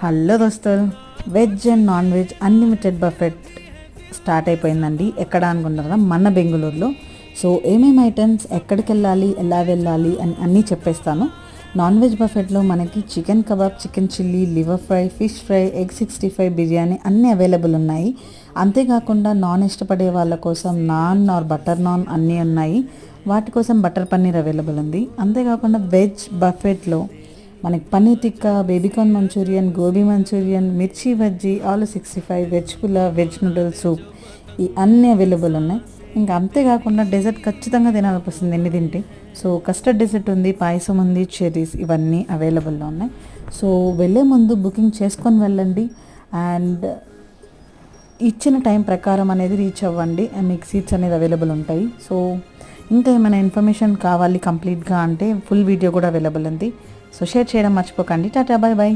Hello దోస్తులు, veg and non veg unlimited buffet start అయిపోయిందండి. ఎక్కడ అనుకుంటారా? మన బెంగళూరులో. సో ఏమేమి ఐటమ్స్, ఎక్కడికి వెళ్ళాలి, ఎలా వెళ్ళాలి అని అన్నీ చెప్పేస్తాను. నాన్ వెజ్ బఫెట్లో మనకి chicken kebab, chicken chilli, liver fry, fish fry, egg 65 biryani అన్నీ అవైలబుల్ ఉన్నాయి. అంతేకాకుండా నాన్ ఇష్టపడే వాళ్ళ కోసం నాన్ ఆర్ బటర్ నాన్ అన్నీ ఉన్నాయి. వాటి కోసం బటర్ పన్నీర్ అవైలబుల్ ఉంది. అంతేకాకుండా వెజ్ బఫెట్లో మనకి paneer tikka, baby corn Manchurian, gobi Manchurian, మిర్చి బజ్జీ, ఆలు 65, veg pulao, veg noodles, soup ఈ అన్నీ అవైలబుల్ ఉన్నాయి. ఇంకా అంతేకాకుండా డెజర్ట్ ఖచ్చితంగా తినాలనిపిస్తుంది ఎన్ని తింటే. సో కస్టర్డ్ డెజర్ట్ ఉంది, పాయసం ఉంది, చెర్రీస్ ఇవన్నీ అవైలబుల్లో ఉన్నాయి. సో వెళ్ళే ముందు బుకింగ్ చేసుకొని వెళ్ళండి అండ్ ఇచ్చిన టైం ప్రకారం అనేది రీచ్ అవ్వండి. మీకు సీట్స్ అనేది అవైలబుల్ ఉంటాయి. సో ఇంకా ఏమైనా ఇన్ఫర్మేషన్ కావాలి కంప్లీట్గా అంటే ఫుల్ వీడియో కూడా అవైలబుల్ ఉంది. సో షేర్ చేయడం మర్చిపోకండి. టాటా, బాయ్ బాయ్.